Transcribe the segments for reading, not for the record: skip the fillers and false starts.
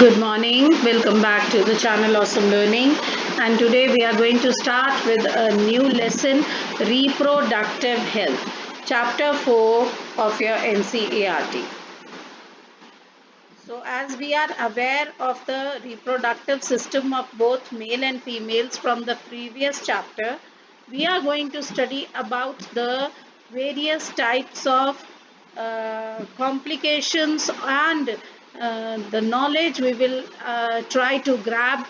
Good morning. Welcome back to the channel Awesome Learning. And today we are going to start with a new lesson, Reproductive Health, Chapter 4 of your NCERT. So as we are aware of the reproductive system of both male and females from the previous chapter, we are going to study about the various types of complications and the knowledge we will try to grab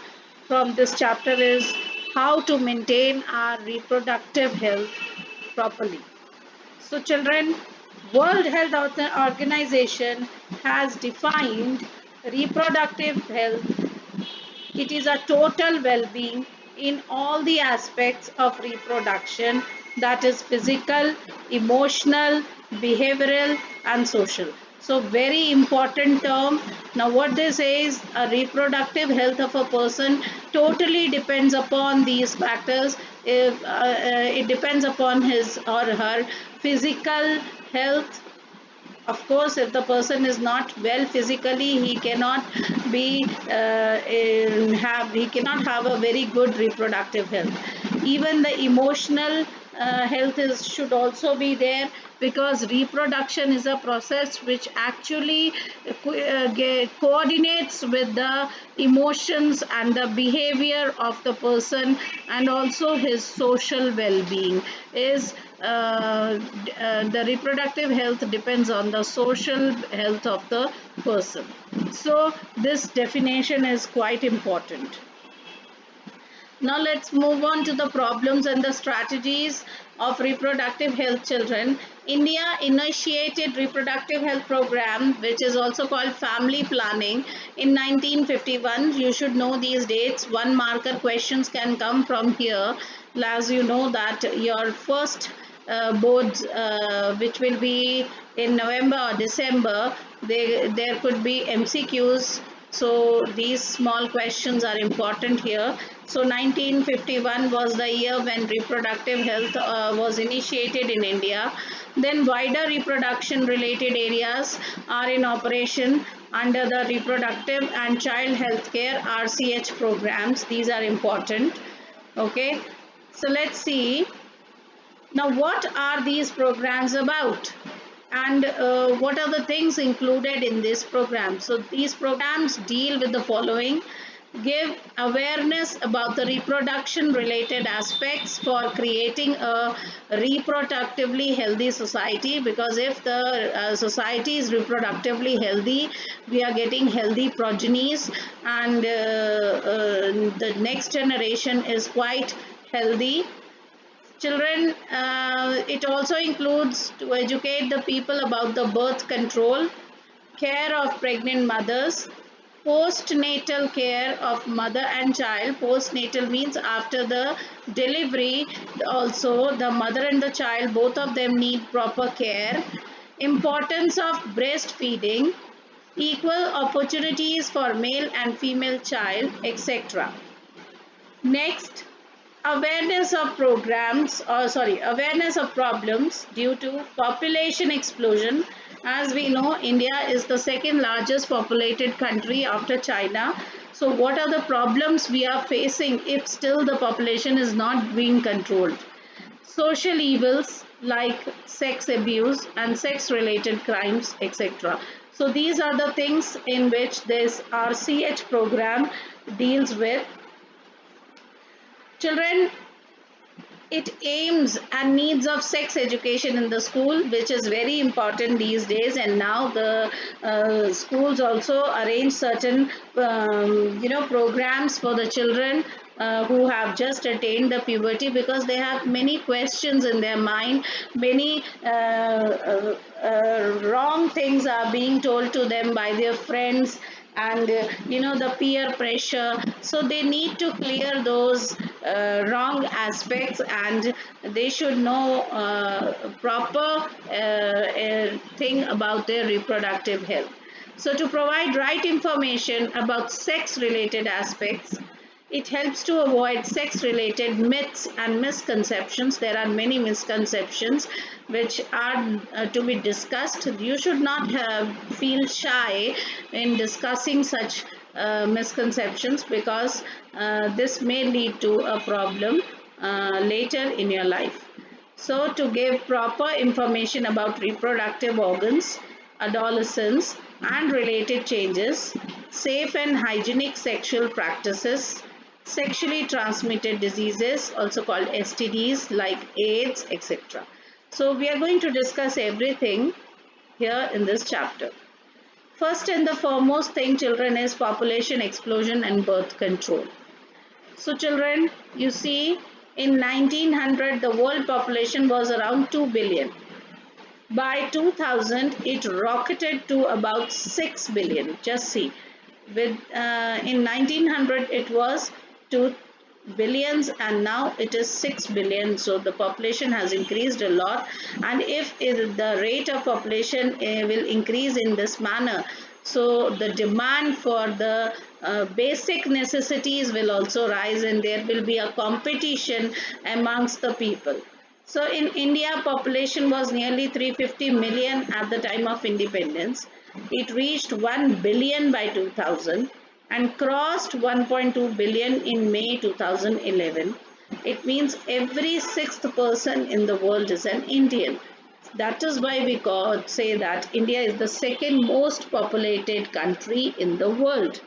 from this chapter is how to maintain our reproductive health properly. So children, World Health Organization has defined reproductive health. It is a total well-being in all the aspects of reproduction, that is physical, emotional, behavioral and social. So very important term. Now what they say is a reproductive health of a person totally depends upon these factors. It depends upon his or her physical health. Of course, if the person is not well physically, he cannot be he cannot have a very good reproductive health. Even the emotional health should also be there, because reproduction is a process which actually coordinates with the emotions and the behavior of the person, and also his social well-being is the reproductive health depends on the social health of the person. So this definition is quite important. Now let's move on to the problems and the strategies of reproductive health children. India initiated reproductive health program, which is also called family planning, in 1951. You should know these dates. One marker questions can come from here, as you know that your first boards, which will be in November or December, there could be MCQs. So these small questions are important here. So 1951 was the year when reproductive health was initiated in India. Then wider reproduction related areas are in operation under the reproductive and child health care RCH programs. These are important. Okay, so let's see. Now, what are these programs about? And what are the things included in this program? So these programs deal with the following: give awareness about the reproduction related aspects for creating a reproductively healthy society, because if the society is reproductively healthy, we are getting healthy progenies, and the next generation is quite healthy. Children, it also includes to educate the people about the birth control, care of pregnant mothers, postnatal care of mother and child. Postnatal means after the delivery, also the mother and the child, both of them need proper care. Importance of breastfeeding, equal opportunities for male and female child, etc. Next, awareness of problems due to population explosion. As we know, India is the second largest populated country after China. So what are the problems we are facing if still the population is not being controlled? Social evils like sex abuse and sex related crimes, etc. So these are the things in which this RCH program deals with. Children, it aims and needs of sex education in the school, which is very important these days. And now the schools also arrange certain programs for the children who have just attained the puberty, because they have many questions in their mind. Many wrong things are being told to them by their friends, and the peer pressure. So they need to clear those wrong aspects, and they should know proper thing about their reproductive health. So to provide right information about sex related aspects, it helps to avoid sex related myths and misconceptions. There are many misconceptions which are to be discussed. You should not feel shy in discussing such misconceptions, because this may lead to a problem later in your life. So, to give proper information about reproductive organs, adolescence, and related changes, safe and hygienic sexual practices, sexually transmitted diseases, also called STDs like AIDS, etc. So, we are going to discuss everything here in this chapter. First and the foremost thing, children, is population explosion and birth control. So children, you see, in 1900 the world population was around 2 billion. By 2000 it rocketed to about 6 billion. Just see, with in 1900 it was 2 billions and now it is 6 billion. So the population has increased a lot, and if the rate of population will increase in this manner, so the demand for the basic necessities will also rise, and there will be a competition amongst the people. So in India, population was nearly 350 million at the time of independence. It reached 1 billion by 2000 and crossed 1.2 billion in May 2011. It means every sixth person in the world is an Indian. That is why we say that India is the second most populated country in the world.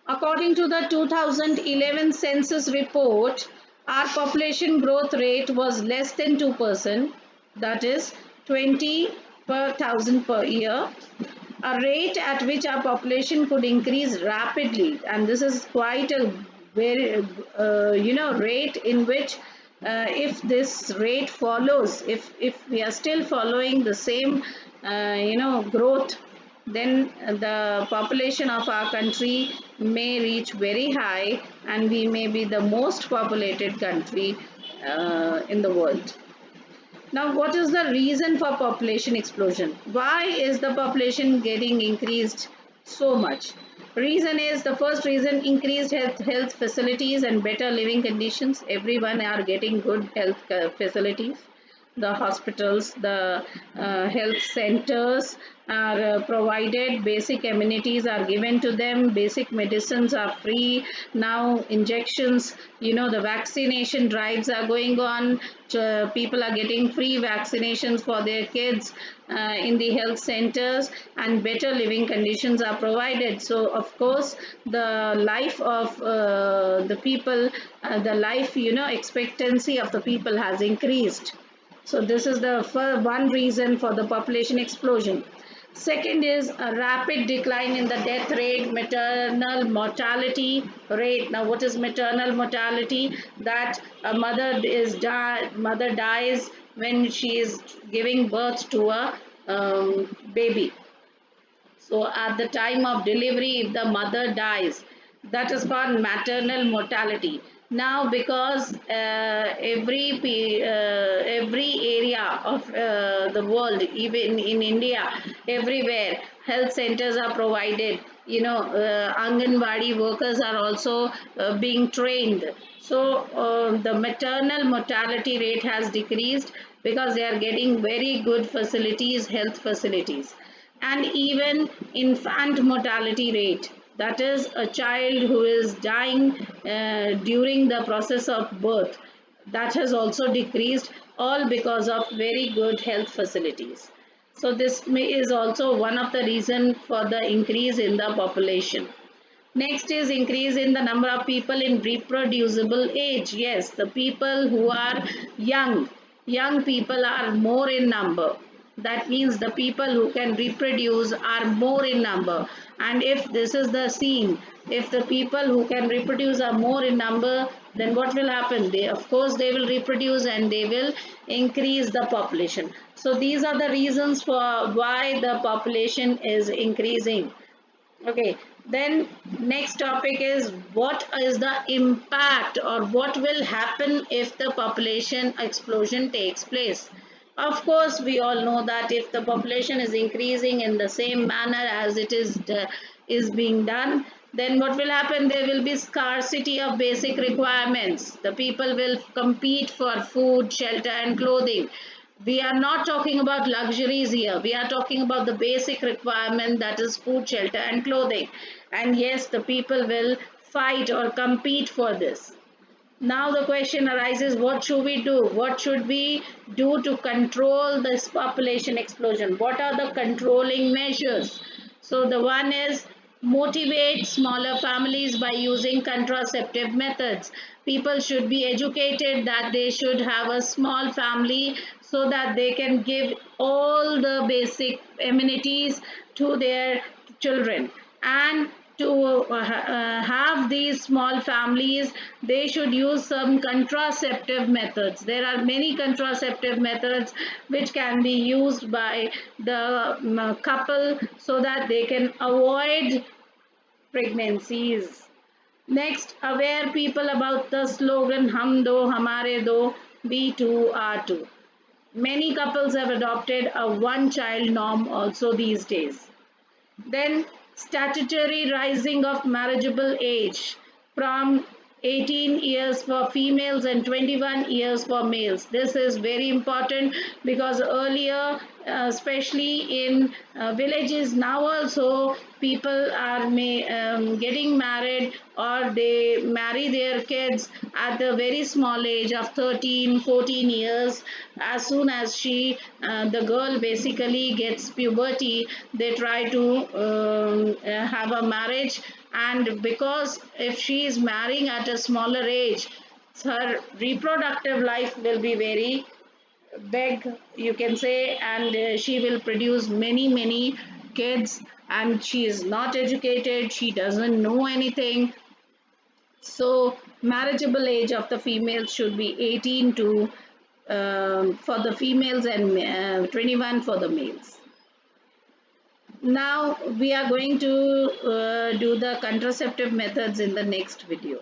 According to the 2011 census report, our population growth rate was less than 2%, that is 20 per thousand per year, a rate at which our population could increase rapidly. And this is quite a very, rate in which if this rate follows, if we are still following the same, growth, then the population of our country may reach very high and we may be the most populated country in the world. Now, what is the reason for population explosion? Why is the population getting increased so much? Reason is, the first reason, increased health facilities and better living conditions. Everyone are getting good health facilities. The hospitals, the health centers are provided, basic amenities are given to them, basic medicines are free. Now injections, the vaccination drives are going on. People are getting free vaccinations for their kids in the health centers, and better living conditions are provided. So of course the life of the people, the life expectancy of the people has increased. So this is the one reason for the population explosion. Second is a rapid decline in the death rate, maternal mortality rate. Now, what is maternal mortality? That a mother dies when she is giving birth to a baby. So at the time of delivery, if the mother dies, that is called maternal mortality. Now, because every area of the world, even in India, everywhere, health centers are provided. Anganwadi workers are also being trained. So the maternal mortality rate has decreased because they are getting very good facilities, health facilities. And even infant mortality rate, that is a child who is dying during the process of birth, that has also decreased, all because of very good health facilities. So this is also one of the reason for the increase in the population. Next is increase in the number of people in reproducible age. Yes, the people who are young people are more in number. That means the people who can reproduce are more in number. And if this is the scene, if the people who can reproduce are more in number, then what will happen? They, of course, they will reproduce and they will increase the population. So these are the reasons for why the population is increasing. Okay, then next topic is, what is the impact or what will happen if the population explosion takes place? Of course, we all know that if the population is increasing in the same manner as it is being done, then what will happen? There will be scarcity of basic requirements. The people will compete for food, shelter, and clothing. We are not talking about luxuries here. We are talking about the basic requirement, that is food, shelter, and clothing. And yes, the people will fight or compete for this. Now the question arises, what should we do? What should we do to control this population explosion? What are the controlling measures? So the one is motivate smaller families by using contraceptive methods. People should be educated that they should have a small family so that they can give all the basic amenities to their children. And to have these small families, they should use some contraceptive methods. There are many contraceptive methods which can be used by the couple so that they can avoid pregnancies. Next, aware people about the slogan Hum Do Hamare Do, we too are too. Many couples have adopted a one child norm also these days. Then statutory rising of marriageable age from 18 years for females and 21 years for males. This is very important because earlier, especially in villages, now also people are getting married, or they marry their kids at the very small age of 13, 14 years. As soon as the girl basically gets puberty, they try to have a marriage. And because if she is marrying at a smaller age, her reproductive life will be very big, you can say, and she will produce many kids, and she is not educated, she doesn't know anything. So marriageable age of the females should be 18 to for the females, and 21 for the males. Now we are going to do the contraceptive methods in the next video.